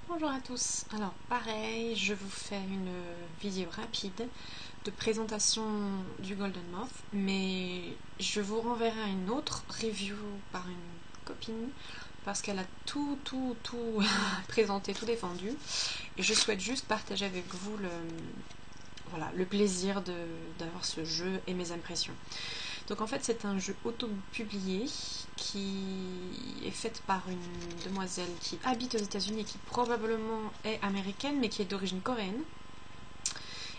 Bonjour à tous, alors pareil, je vous fais une vidéo rapide de présentation du Golden Moth, mais je vous renverrai à une autre review par une copine parce qu'elle a tout présenté, tout défendu, et je souhaite juste partager avec vous le plaisir d'avoir ce jeu et mes impressions. Donc en fait c'est un jeu auto-publié qui est fait par une demoiselle qui habite aux États-Unis et qui probablement est américaine mais qui est d'origine coréenne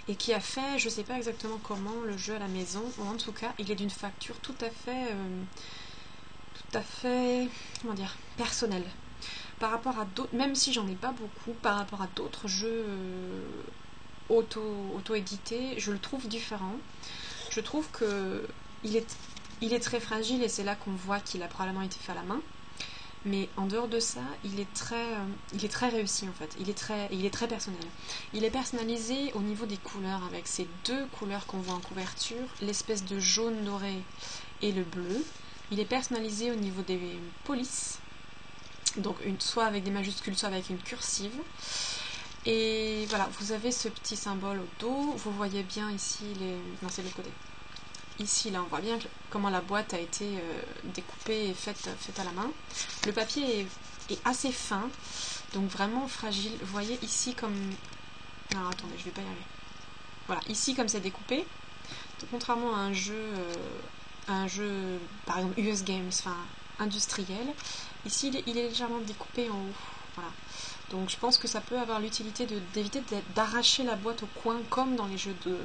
et qui a fait, je sais pas exactement comment, le jeu à la maison, ou en tout cas il est d'une facture tout à fait, comment dire, personnelle par rapport à d'autres, même si j'en ai pas beaucoup, par rapport à d'autres jeux auto-édités, je le trouve différent. Je trouve que il est très fragile et c'est là qu'on voit qu'il a probablement été fait à la main. Mais en dehors de ça, il est très réussi en fait. Il est très personnel. Il est personnalisé au niveau des couleurs avec ces deux couleurs qu'on voit en couverture, l'espèce de jaune doré et le bleu. Il est personnalisé au niveau des polices, donc soit avec des majuscules, soit avec une cursive. Et voilà, vous avez ce petit symbole au dos. Vous voyez bien ici les... Non, c'est de l'autre côté. Ici, là, on voit bien comment la boîte a été découpée et faite à la main. Le papier est assez fin, donc vraiment fragile. Vous voyez ici comme... Alors, attendez, je vais pas y arriver. Voilà, ici, comme c'est découpé, donc, contrairement à un jeu, par exemple, US Games, enfin, industriel, ici, il est légèrement découpé en haut. Voilà. Donc, je pense que ça peut avoir l'utilité d'éviter d'arracher la boîte au coin, comme dans les jeux de...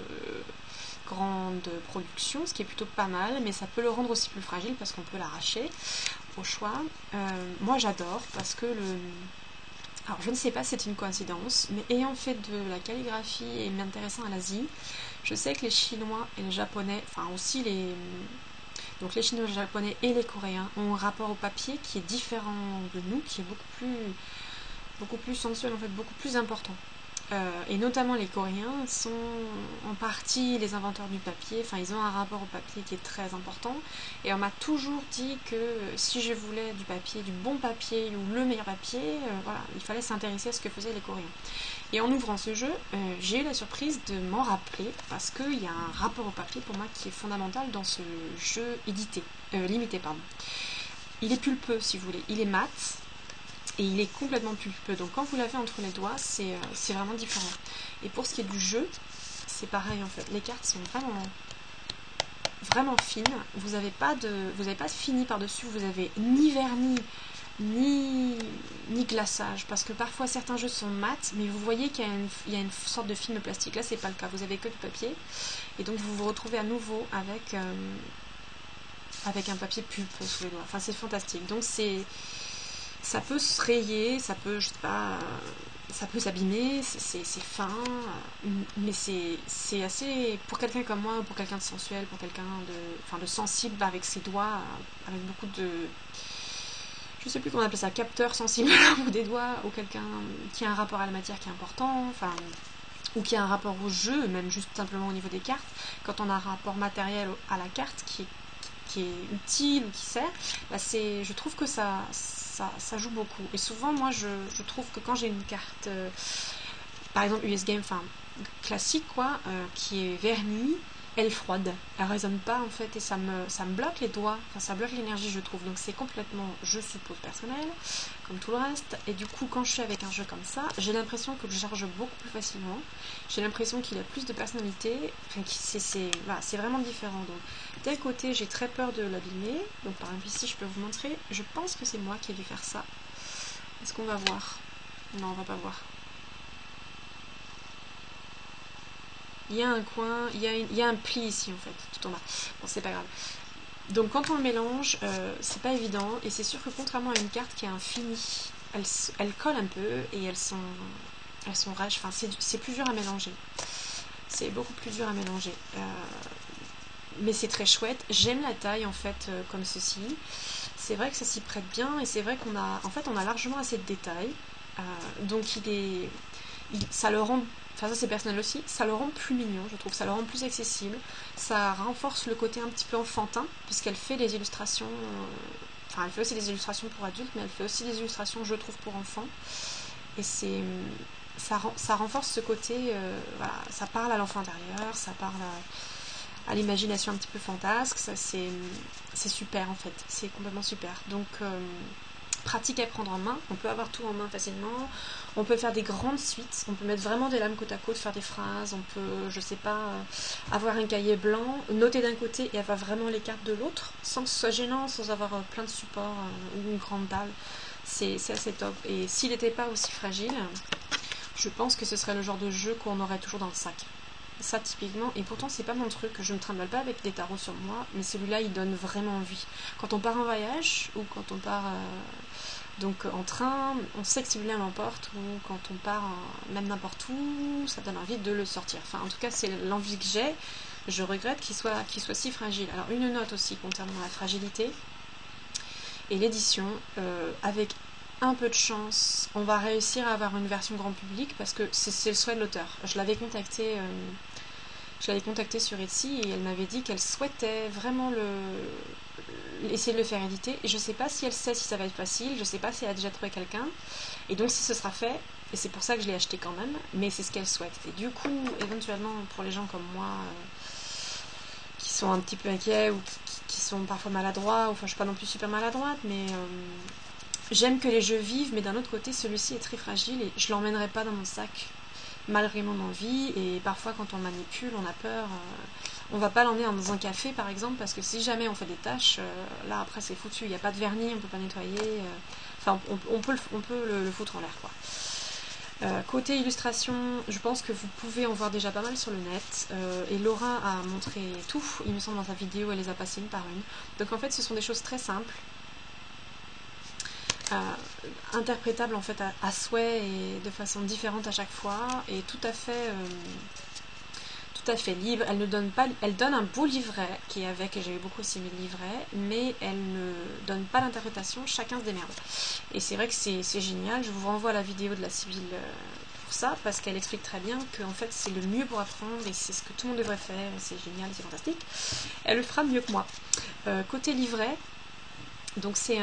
grande production, ce qui est plutôt pas mal, mais ça peut le rendre aussi plus fragile parce qu'on peut l'arracher au choix. Moi j'adore parce que alors je ne sais pas si c'est une coïncidence, mais ayant fait de la calligraphie et m'intéressant à l'Asie, je sais que les Chinois et les Japonais, enfin aussi donc les Chinois, les Japonais et les Coréens ont un rapport au papier qui est différent de nous, qui est beaucoup plus sensuel en fait, beaucoup plus important. Et notamment les Coréens sont en partie les inventeurs du papier, enfin ils ont un rapport au papier qui est très important, et on m'a toujours dit que si je voulais du papier, du bon papier ou le meilleur papier, voilà, il fallait s'intéresser à ce que faisaient les Coréens. Et en ouvrant ce jeu, j'ai eu la surprise de m'en rappeler, parce qu'il y a un rapport au papier pour moi qui est fondamental dans ce jeu limité. Il est pulpeux si vous voulez, il est mat, et il est complètement pulpeux, donc quand vous l'avez entre les doigts, c'est vraiment différent. Et pour ce qui est du jeu, c'est pareil en fait, les cartes sont vraiment fines, vous n'avez pas de fini par-dessus, vous avez ni vernis, ni glaçage, parce que parfois certains jeux sont mat, mais vous voyez qu'il y a une sorte de film plastique, là c'est pas le cas, vous avez que du papier, et donc vous vous retrouvez à nouveau avec un papier pulpeux sous les doigts, enfin c'est fantastique, donc ça peut se rayer, ça peut, je sais pas, ça peut s'abîmer, c'est fin, mais c'est assez, pour quelqu'un comme moi, pour quelqu'un de sensuel, pour quelqu'un de sensible avec ses doigts, avec beaucoup de, je sais plus comment on appelle ça, capteur sensible ou des doigts, ou quelqu'un qui a un rapport à la matière qui est important, enfin, ou qui a un rapport au jeu, même juste simplement au niveau des cartes, quand on a un rapport matériel à la carte qui est utile ou qui sert, bah je trouve que ça joue beaucoup. Et souvent, moi, je trouve que quand j'ai une carte, par exemple US Game, enfin classique quoi, qui est vernie, elle est froide, elle résonne pas en fait, et ça me bloque les doigts, enfin ça bloque l'énergie je trouve, donc c'est complètement, je suppose, personnel, comme tout le reste, et du coup quand je suis avec un jeu comme ça, j'ai l'impression que je charge beaucoup plus facilement, j'ai l'impression qu'il a plus de personnalité, enfin voilà, c'est vraiment différent, donc d'un côté j'ai très peur de l'abîmer, donc par exemple ici je peux vous montrer, je pense que c'est moi qui ai dû faire ça, est-ce qu'on va voir? Non, on va pas voir. Il y a un coin, il y a un pli ici en fait, tout en bas. Bon, c'est pas grave. Donc quand on le mélange, c'est pas évident, et c'est sûr que contrairement à une carte qui a un fini, elle colle un peu et elles sont rêches, enfin c'est plus dur à mélanger. C'est beaucoup plus dur à mélanger. Mais c'est très chouette. J'aime la taille en fait comme ceci. C'est vrai que ça s'y prête bien, et c'est vrai on a largement assez de détails. Donc ça le rend, enfin ça c'est personnel aussi, ça le rend plus mignon, je trouve, ça le rend plus accessible, ça renforce le côté un petit peu enfantin, puisqu'elle fait des illustrations, enfin elle fait aussi des illustrations pour adultes, mais elle fait aussi des illustrations, je trouve, pour enfants, et ça renforce ce côté, voilà, ça parle à l'enfant intérieur, ça parle à l'imagination un petit peu fantasque, ça c'est super en fait, c'est complètement super. Donc pratique à prendre en main, on peut avoir tout en main facilement, on peut faire des grandes suites, on peut mettre vraiment des lames côte à côte, faire des phrases, on peut, je sais pas, avoir un cahier blanc, noter d'un côté et avoir vraiment les cartes de l'autre, sans que ce soit gênant, sans avoir plein de supports ou une grande dalle, c'est assez top. Et s'il n'était pas aussi fragile, je pense que ce serait le genre de jeu qu'on aurait toujours dans le sac. Ça typiquement, et pourtant c'est pas mon truc, je me trimballe pas avec des tarots sur moi, mais celui-là il donne vraiment envie. Quand on part en voyage, ou quand on part donc en train, on sait que celui-là l'emporte, ou quand on part même n'importe où, ça donne envie de le sortir. Enfin en tout cas c'est l'envie que j'ai, je regrette qu'il soit si fragile. Alors une note aussi concernant la fragilité et l'édition, avec un peu de chance, on va réussir à avoir une version grand public parce que c'est le souhait de l'auteur. Je l'avais contactée sur Etsy et elle m'avait dit qu'elle souhaitait vraiment essayer de le faire éditer. Et je sais pas si elle sait si ça va être facile, je sais pas si elle a déjà trouvé quelqu'un. Et donc si ce sera fait, et c'est pour ça que je l'ai acheté quand même, mais c'est ce qu'elle souhaite. Et du coup, éventuellement, pour les gens comme moi qui sont un petit peu inquiets ou qui sont parfois maladroits, enfin je suis pas non plus super maladroite, mais j'aime que les jeux vivent, mais d'un autre côté, celui-ci est très fragile et je l'emmènerai pas dans mon sac, malgré mon envie. Et parfois, quand on manipule, on a peur. On va pas l'emmener dans un café, par exemple, parce que si jamais on fait des tâches, là après c'est foutu. Il n'y a pas de vernis, on peut pas nettoyer. Enfin, on peut le foutre en l'air, quoi. Côté illustration, je pense que vous pouvez en voir déjà pas mal sur le net. Et Laura a montré tout, il me semble, dans sa vidéo, elle les a passées une par une. Donc en fait, ce sont des choses très simples. Interprétable en fait à souhait et de façon différente à chaque fois et tout à fait libre. Elle donne un beau livret qui est avec, et j'ai beaucoup aussi aimé le livret, mais elle ne donne pas l'interprétation, chacun se démerde. Et c'est vrai que c'est génial. Je vous renvoie à la vidéo de la Sibylle pour ça, parce qu'elle explique très bien que en fait c'est le mieux pour apprendre et c'est ce que tout le monde devrait faire, c'est génial, c'est fantastique. Elle le fera mieux que moi. Côté livret, donc c'est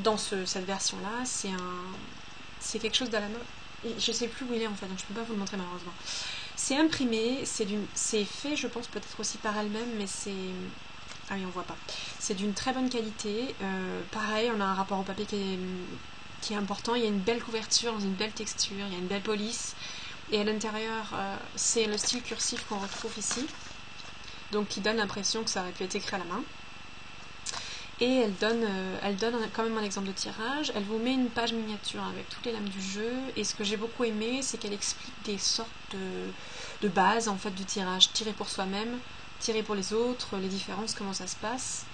dans cette version-là, c'est quelque chose de la mode. Je sais plus où il est en fait, donc je peux pas vous le montrer malheureusement. C'est imprimé, c'est fait, je pense peut-être aussi par elle-même, mais c'est ah oui on voit pas. C'est d'une très bonne qualité. Pareil, on a un rapport au papier qui est important. Il y a une belle couverture, dans une belle texture, il y a une belle police. Et à l'intérieur, c'est le style cursif qu'on retrouve ici, donc qui donne l'impression que ça aurait pu être écrit à la main. Et elle donne quand même un exemple de tirage. Elle vous met une page miniature avec toutes les lames du jeu. Et ce que j'ai beaucoup aimé, c'est qu'elle explique des sortes de bases en fait du tirage. Tirer pour soi-même, tirer pour les autres, les différences, comment ça se passe.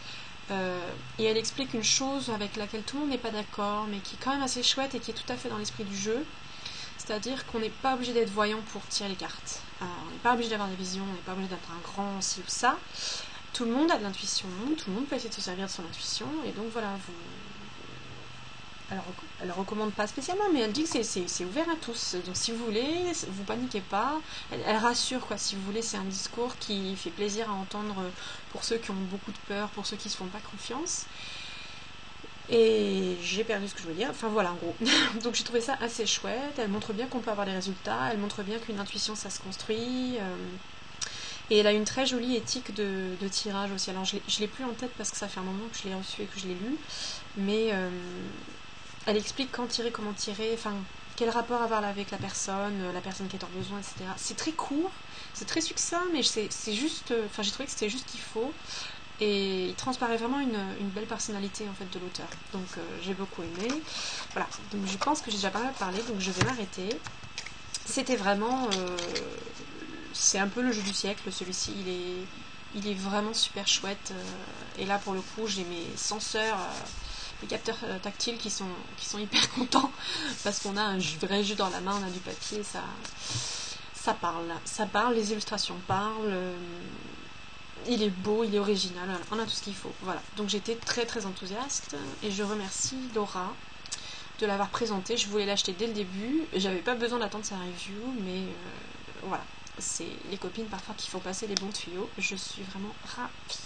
Et elle explique une chose avec laquelle tout le monde n'est pas d'accord, mais qui est quand même assez chouette et qui est tout à fait dans l'esprit du jeu. C'est-à-dire qu'on n'est pas obligé d'être voyant pour tirer les cartes. On n'est pas obligé d'avoir des visions, on n'est pas obligé d'être un grand ci ou ça. Tout le monde a de l'intuition, tout le monde peut essayer de se servir de son intuition, et donc voilà, elle recommande pas spécialement, mais elle dit que c'est ouvert à tous. Donc si vous voulez, vous paniquez pas. Elle rassure, quoi. Si vous voulez, c'est un discours qui fait plaisir à entendre pour ceux qui ont beaucoup de peur, pour ceux qui se font pas confiance. Et j'ai perdu ce que je voulais dire. Enfin voilà, en gros. Donc j'ai trouvé ça assez chouette. Elle montre bien qu'on peut avoir des résultats. Elle montre bien qu'une intuition, ça se construit. Et elle a une très jolie éthique de tirage aussi. Alors je l'ai plus en tête parce que ça fait un moment que je l'ai reçu et que je l'ai lu. Mais elle explique quand tirer, comment tirer, enfin quel rapport avoir avec la personne qui est en besoin, etc. C'est très court, c'est très succinct, mais c'est juste, enfin j'ai trouvé que c'était juste qu'il faut. Et il transparaît vraiment une belle personnalité en fait de l'auteur. Donc j'ai beaucoup aimé. Voilà, donc je pense que j'ai déjà pas mal parlé, donc je vais m'arrêter. C'était vraiment... c'est un peu le jeu du siècle, celui-ci, il est vraiment super chouette. Et là pour le coup j'ai mes senseurs, les capteurs tactiles qui sont hyper contents parce qu'on a un vrai jeu dans la main, on a du papier, ça parle, les illustrations parlent, il est beau, il est original, on a tout ce qu'il faut. Voilà, donc j'étais très très enthousiaste et je remercie Laura de l'avoir présenté. Je voulais l'acheter dès le début, j'avais pas besoin d'attendre sa review, mais voilà, c'est les copines parfois qui font passer les bons tuyaux. Je suis vraiment ravie.